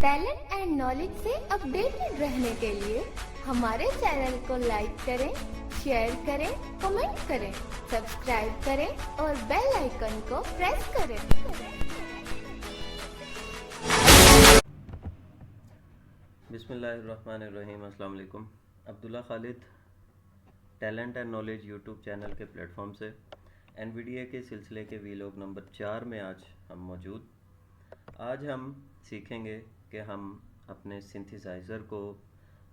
Talent and knowledge से updated रहने के लिए हमारे चैनल को लाइक करें, शेयर करें, कमेंट करें, सब्सक्राइब करें और बेल आइकन को प्रेस करें। बिस्मिल्लाहिर्रहमानिर्रहीम। अस्सलाम वालेकुम। Abdullah Khalid talent and knowledge YouTube channel के प्लेटफॉर्म से एनवीडीए के सिलसिले के वीलॉग नंबर 4 में आज हम मौजूद। आज हम सीखेंगे कि हम अपने सिंथेसाइज़र को,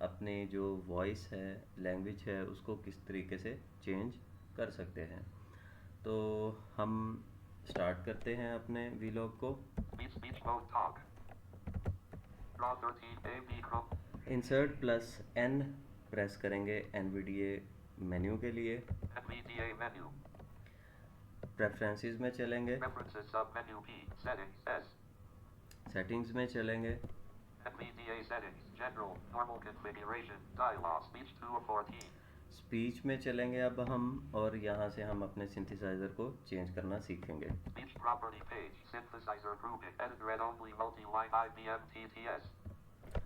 अपनी जो वॉइस है, लैंग्वेज है, उसको किस तरीके से चेंज कर सकते हैं। तो हम स्टार्ट करते हैं अपने वीलॉग को। इंसर्ट प्लस एन प्रेस करेंगे एनवीडीए मेन्यू के लिए। प्रेफरेंसेस में चलेंगे, सेटिंग्स में चलेंगे, स्पीच में चलेंगे अब हम, और यहाँ से हम अपने सिंथेसाइज़र को चेंज करना सीखेंगे।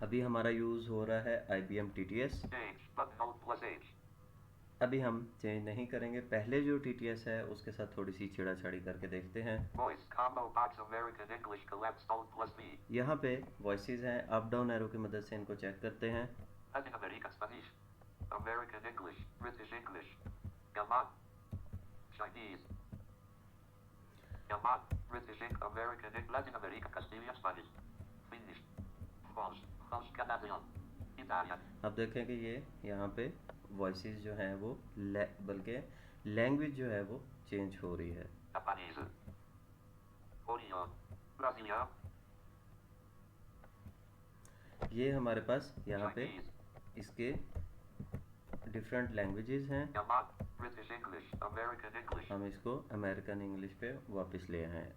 अभी हमारा यूज़ हो रहा है IBM TTS। अभी हम चेंज नहीं करेंगे, पहले जो TTS है उसके साथ थोड़ी सी छेड़ाछाड़ी करके देखते हैं। यहाँ पे वॉइसेस हैं, अप डाउन एरो की मदद से इनको चेक करते हैं। अब देखें कि ये यहाँ पे वॉइसेस जो हैं वो बल्कि लैंग्वेज जो है वो चेंज हो रही है। ये हमारे पास यहाँ पे इसके डिफरेंट लैंग्वेजेस हैं। हम इसको अमेरिकन इंग्लिश पे वापस ले आए हैं।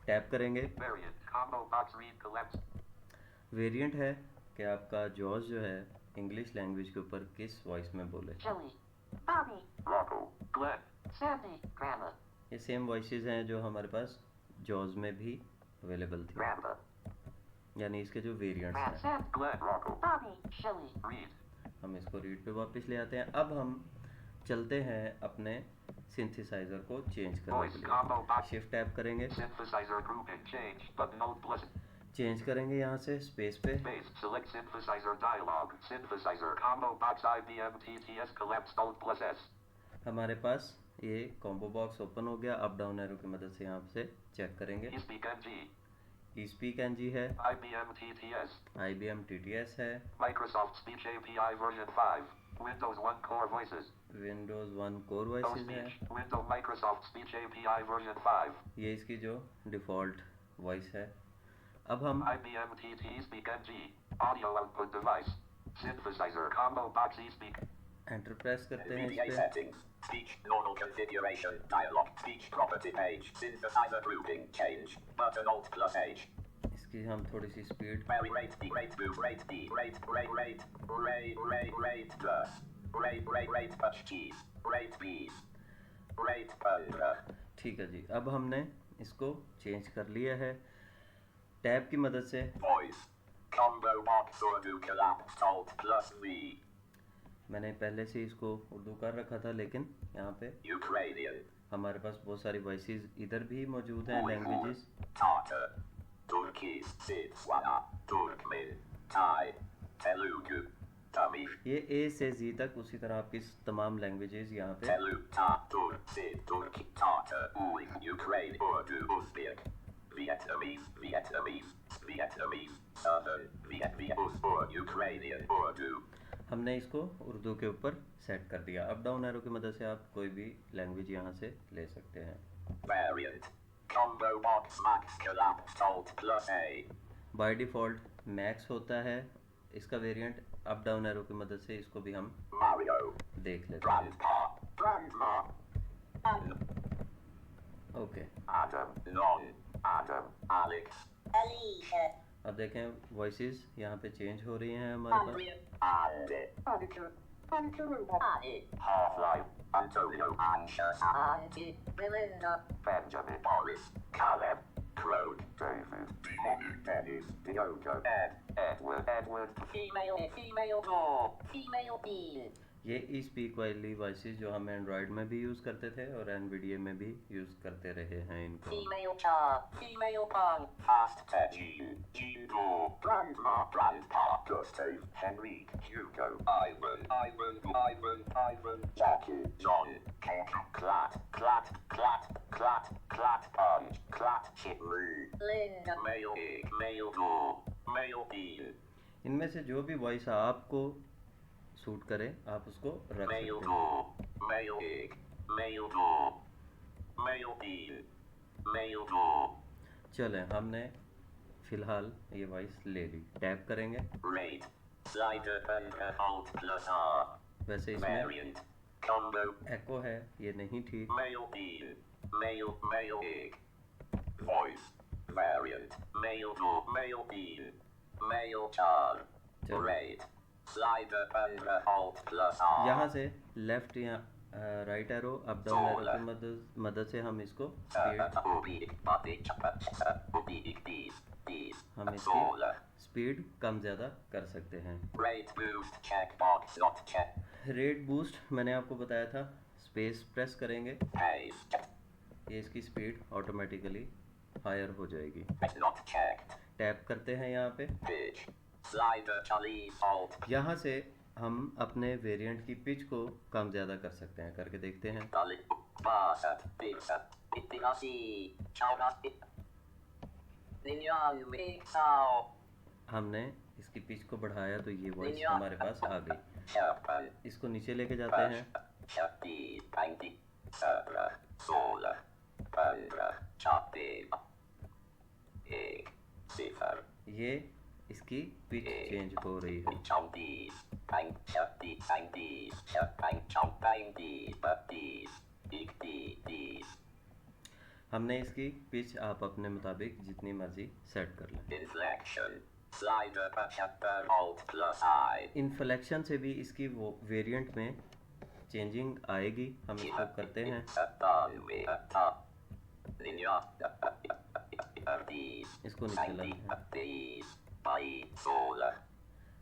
टैप करेंगे, वेरिएंट है कि आपका जॉज जो है इंग्लिश लैंग्वेज के ऊपर किस वॉइस में बोले। ये सेम वॉइसेस हैं जो हमारे पास जॉज में भी अवेलेबल थी, यानी इसके जो वेरिएंट्स हैं। हम इसको रीड पे वापस ले आते हैं। अब हम चलते हैं अपने सिंथेसाइज़र को चेंज करने के लिए। शिफ्ट टैप करेंगे, चेंज करेंगे यहाँ से स्पेस पे। हमारे पास ये कॉम्बो बॉक्स ओपन हो गया। अप डाउन एरो की मदद से यहाँ से चेक करेंगे। eSpeak NG है, IBM TTS है, Microsoft Speech API version 5, Windows 1 Core Voices, Windows 1 Core Voices है, Windows Microsoft Speech API version 5, ये इसकी जो डिफ़ॉल्ट वॉइस है। अब हम IBM TT Speak NG, Audio Output Device, Synthesizer Combo Box eSpeak, enter press करते हैं इस VDA पे। settings, speech normal configuration dialog, speech property page, synthesizer grouping change, button Alt plus H. इसकी हम थोड़ी सी speed, Rate rate B rate B rate B rate rate rate rate rate rate plus rate touch keys rate B's rate 15. ठीक है जी। अब हमने इसको change कर लिया है टैब की मदद से। Voice combo box Urdu collapsed Alt plus V. मैंने पहले से इसको उर्दू कर रखा था, लेकिन यहाँ पे Ukrainian, हमारे पास बहुत सारी वॉइसेस इधर भी मौजूद हैं, languages. Tatar, Turkish, Sitswana, Turkmen, Thai, Telugu, Tamil, ये A से Z तक उसी तरह आपकी तमाम लैंग्वेजेस यहाँ पे। Telugu, Turk, Sid, Turki, Tatar, Uyghur, Ukraine, Urdu, Uzbek, Vietnamese, Vietnamese, Vietnamese, Southern, Ukrainian, Urdu. हमने इसको उर्दू के ऊपर सेट कर दिया। अप डाउन एरो की मदद से आप कोई भी लैंग्वेज यहाँ से ले सकते हैं। Variant, combo box max collapsed Alt plus A. By default max होता है इसका वेरिएंट। अप डाउन एरो की मदद से इसको भी हम Mario, देख लेते हैं। Grandma, okay, Adam, Non, Adam, Alex, Alicia, अब देखें वॉइसेस यहाँ पे चेंज हो रही हैं हमारे पास। Andy, Half-Life, Antonio, Anxious, Auntie, Belinda, Benjamin, Boris, Caleb, Crone, David, Demonic, Dennis, Diogo, Edward, female door, female bean. ये ई स्पीक वाली वॉइसेस जो हम एंड्रॉयड में भी यूज़ करते थे और एनवीडिया में भी यूज़ करते रहे हैं इनको। Female char, female bong. Fast Ted, Jean Door, Grandma, Grandpa, Gustav, Henrique, Hugo, Ivan, Jackie, John, Clat, Punch, Clat, Lee, Linda. Male egg, male door, male bean, इनमें से जो भी वॉइस आपको सूट करे आप उसको रख सकते male हैं। door, male egg, male door, male bean, male door, चलें, हमने फिलहाल ये वॉइस ले ली। टैप करेंगे, rate, slider and alt plus R, वैसे इसमें variant, combo, एको है, ये नहीं ठीक। male bean, male egg, voice, variant, male door, male bean, male char, चलो। rate, slider and alt plus R, यहाँ से लेफ्ट या right arrow up down arrow की मदद से हम इसको स्पीड हम इसकी स्पीड कम ज़्यादा कर सकते हैं। rate boost checkbox not check, rate boost मैंने आपको बताया था, स्पेस प्रेस करेंगे paste, ये इसकी स्पीड ऑटोमेटिकली हायर हो जाएगी। not checked, टैप करते हैं यहाँ पे, pitch, slider Charlie alt, यहाँ से हम अपने वेरिएंट की पिच को कम ज़्यादा कर सकते हैं। करके देखते हैं। Dolly, Barsat, Bigsa, Ittiasi, chaudas, Ninyan, big sow. हमने इसकी पिच को बढ़ाया तो ये वॉइस हमारे पास आ गई। Sharpan, इसको नीचे लेके जाते हैं, Shakti, Pangi, Sabra, Sola, Pandra, Chapti, Egg, Sifar, ये इसकी पिच चेंज हो रही है। Chomdis, Pang, Shakti, Pangdis, Shapang, Chompangdis, Baptis, Igdis, हमने इसकी पिच आप अपने मुताबिक जितनी मर्जी सेट कर लें। Inflection, Slider, Chapter, Alt plus I, inflection से भी इसकी वो वेरिएंट में चेंजिंग आएगी। हम इसको करते हैं, इसको नीचे लाते हैं।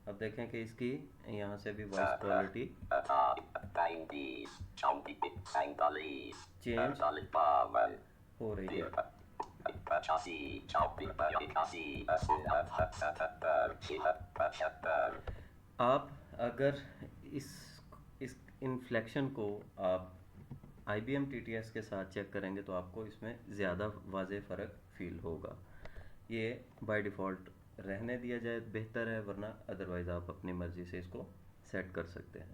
अब देखें कि इसकी यहाँ से भी वॉइस क्वालिटी चेंज हो रही है। आप अगर इस इन्फ्लेक्शन को आप IBM TTS के साथ चेक करेंगे तो आपको इसमें ज़्यादा वाज़ेह फ़र्क फील होगा। ये बाय डिफ़ॉल्ट रहने दिया जाए बेहतर है, वरना अदरवाइज़ आप अपनी मर्ज़ी से इसको सेट कर सकते हैं।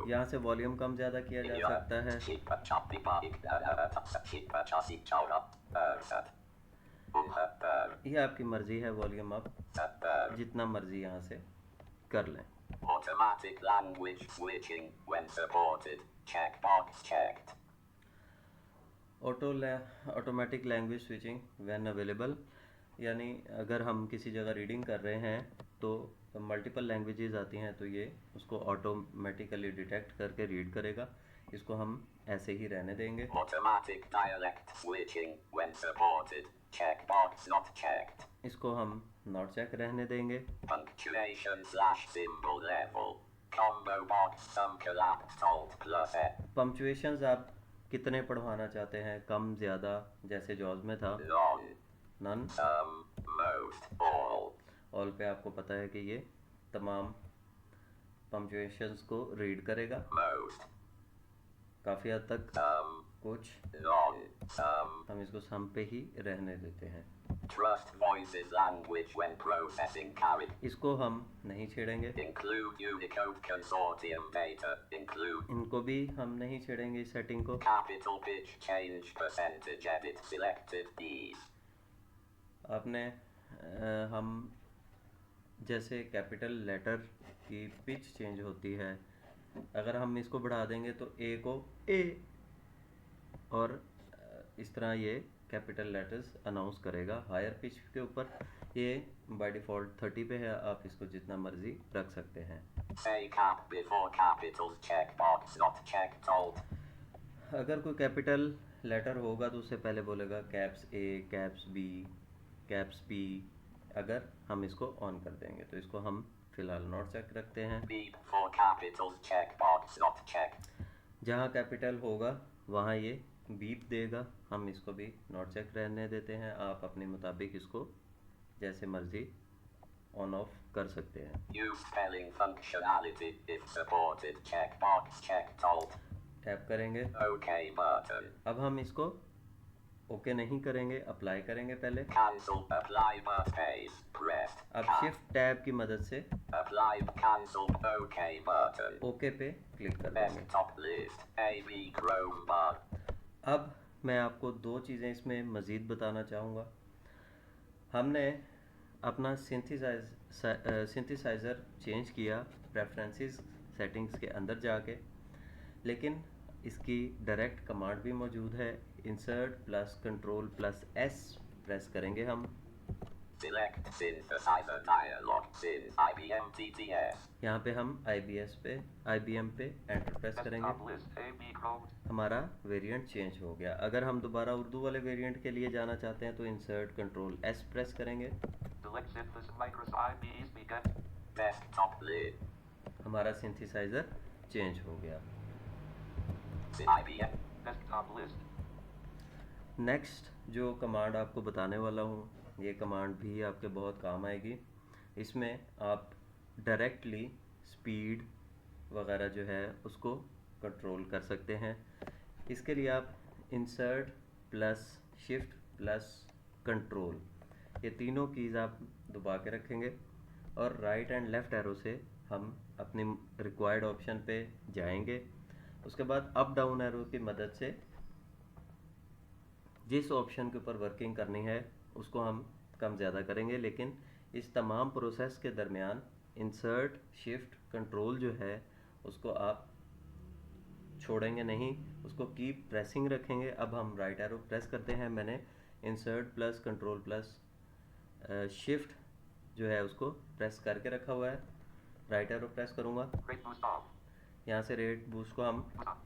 यहाँ से वॉल्यूम कम ज़्यादा किया जा सकता है। ये आपकी मर्ज़ी है, वॉल्यूम आप जितना मर्ज़ी यहाँ से कर लें। Automatic language switching when supported. Checkbox checked. Automatic language switching when available, यानी अगर हम किसी जगह रीडिंग कर रहे हैं तो मल्टीपल लैंग्वेजेस आती हैं तो ये उसको ऑटोमेटिकली डिटेक्ट करके रीड करेगा। इसको हम ऐसे ही रहने देंगे। Automatic dialect switching when supported. Checkbox not checked. इसको हम नॉट चेक रहने देंगे। Punctuation / symbol level. Combo box sum collapsed alt plus F. Punctuations आप कितने पढ़वाना चाहते हैं, कम ज़्यादा, जैसे जॉज में था None. None. Most. All. All पे आपको पता है कि ये तमाम पंक्चुएशंस को रीड करेगा। Most. काफ़ी हद तक कुछ None. हम इसको सम पे ही रहने देते हैं। Trust voices language when processing carry. इसको हम नहीं छेड़ेंगे, Include Unicode consortium data. Include इनको भी हम नहीं छेड़ेंगे इस सेटिंग को। capital pitch change percentage edit selected these. आपने हम जैसे कैपिटल लेटर की पिच चेंज होती है, अगर हम इसको बढ़ा देंगे तो ए को ए और इस तरह ये कैपिटल लेटर्स अनाउंस करेगा। हायर पिच के ऊपर ये बाय डिफ़ॉल्ट 30 पे है, आप इसको जितना मर्जी रख सकते हैं। Say cap before capitals checkbox not checked alt. अगर कोई कैपिटल लेटर होगा तो उससे पहले बोलेगा कैप्स ए, कैप्स बी, कैप्स पी। अगर हम इसको ऑन कर देंगे तो इसको हम फिलहाल नॉट चेक रखते हैं। Beep for capitals checkbox not checked. जहाँ कैपिटल होगा वहाँ ये बीप देगा, हम इसको भी नॉट चेक रहने देते हैं। आप अपने मुताबिक इसको जैसे मर्जी ऑन ऑफ कर सकते हैं। Use spelling functionality if supported checkbox checked alt. Tap करेंगे। OK button. अब हम इसको ओके नहीं करेंगे, अप्लाई करेंगे पहले। Cancel apply but space pressed. अब शिफ्ट टैब की मदद से Apply cancel OK button. Okay पे क्लिक कर देंगे। Desktop list AB Chrome bar. अब मैं आपको दो चीज़ें इसमें मज़ीद बताना चाहूँगा। हमने अपना सिंथेसाइज़र चेंज किया प्रेफरेंसेस सेटिंग्स के अंदर जाके, लेकिन इसकी डायरेक्ट कमांड भी मौजूद है। Insert plus control plus S press करेंगे हम। Select synthesizer dialog since IBM TTS. यहाँ पे हम IBM पे एंटर प्रेस करेंगे। Desktop list AB Chrome. हमारा वेरिएंट चेंज हो गया। अगर हम दोबारा उर्दू वाले वेरिएंट के लिए जाना चाहते हैं तो इंसर्ट कंट्रोल एस प्रेस करेंगे। Select synthesis Microsoft IBE speaker. Desktop list. हमारा सिंथेसाइज़र चेंज हो गया। IBM. Desktop list. नेक्स्ट जो कमांड आपको बताने वाला हूँ, ये कमांड भी आपके बहुत काम आएगी। इसमें आप डायरेक्टली स्पीड वगैरह जो है उसको कंट्रोल कर सकते हैं। इसके लिए आप insert plus shift plus control, ये तीनों कीज़ आप दबा के रखेंगे और राइट एंड लेफ़्ट एरो से हम अपनी रिक्वायर्ड ऑप्शन पे जाएंगे। उसके बाद अप डाउन एरो की मदद से जिस ऑप्शन के ऊपर वर्किंग करनी है उसको हम कम ज़्यादा करेंगे, लेकिन इस तमाम प्रोसेस के दरमियान इंसर्ट शिफ्ट कंट्रोल जो है उसको आप छोड़ेंगे नहीं, उसको कीप प्रेसिंग रखेंगे। अब हम राइट एरो प्रेस करते हैं। मैंने insert plus control plus shift जो है उसको प्रेस करके रखा हुआ है। राइट एरो प्रेस करूँगा, Rate boost off. यहाँ से रेट बूस्ट को हम Boost off.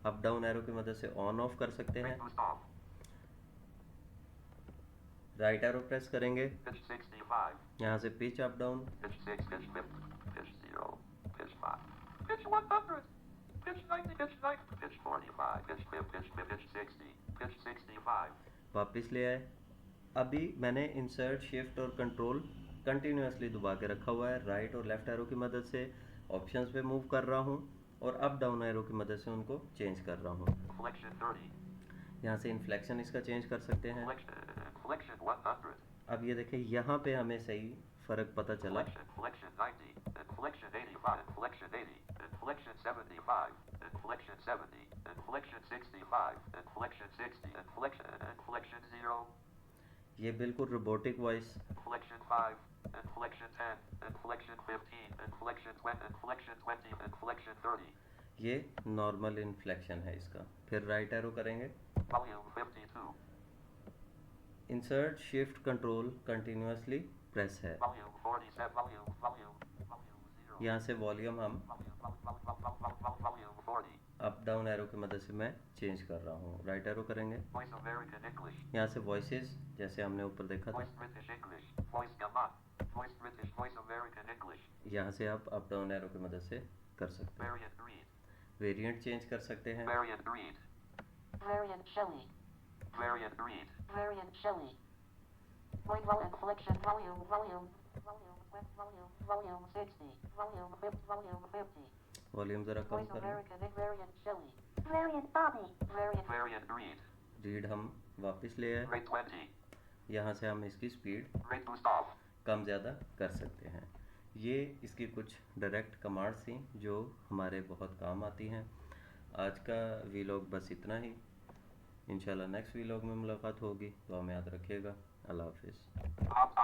Up down arrow की मदद से ऑन ऑफ कर सकते हैं। Rate boost off. Right arrow press करेंगे, Pitch 65. यहाँ से pitch up down, Pitch 6. Pitch 50. Pitch 0. Pitch 5. Pitch 100. Pitch 90. Pitch 90. Pitch 45. Pitch 50. Pitch 60. Pitch 65. वापस ले आए। अभी मैंने इंसर्ट शिफ्ट और कंट्रोल कंटिन्यूसली दबा के रखा हुआ है। राइट और लेफ़्ट एरो की मदद से ऑप्शंस पे मूव कर रहा हूँ और अप डाउन एरो की मदद से उनको चेंज कर रहा हूँ। Inflection 30. यहाँ से इन्फ्लेक्शन इसका चेंज कर सकते हैं। Inflection 100. अब ये देखें, यहाँ पे हमें सही फ़र्क पता चला। Inflection 90. Inflection 85. Inflection 80. Inflection 75. Inflection 70. Inflection 65. Inflection 60. Inflection 0. ये बिल्कुल robotic voice. Inflection 5. Inflection 10. Inflection 15. Inflection 20. Inflection 20. Inflection 30. ये नॉर्मल इन्फ्लेक्शन है इसका। फिर राइट एरो करेंगे, Volume 52. Insert shift control continuously press है। Volume 47. Volume 0. यहाँ से वॉल्यूम हम Volume 40. अप डाउन एरो की मदद से मैं चेंज कर रहा हूँ। राइट एरो करेंगे, Voice American English. यहाँ से वॉइसेस जैसे हमने ऊपर देखा था, Voice British English. Voice Gamat. Voice British. Voice American English. यहाँ से आप अप डाउन एरो की मदद से कर सकते हैं। Variant Breed. वेरिएंट चेंज कर सकते हैं। Variant Breed. Variant Shelley. Variant Breed. Variant Shelley. Volume inflection. Volume 60. Volume 50. Volume ज़रा कम Voice कर लें। American Variant Shelley. Variant Bobby. Variant Variant Breed. Read हम वापस ले आए। Rate 20. यहाँ से हम इसकी स्पीड Rate boost off. कम ज़्यादा कर सकते हैं। ये इसकी कुछ डायरेक्ट कमांड्स थी जो हमारे बहुत काम आती हैं। आज का वीलॉग बस इतना ही। इंशाल्लाह नेक्स्ट वीलॉग में मुलाकात होगी। तो हमें याद रखिएगा। अल्लाह हाफिज़। Opt.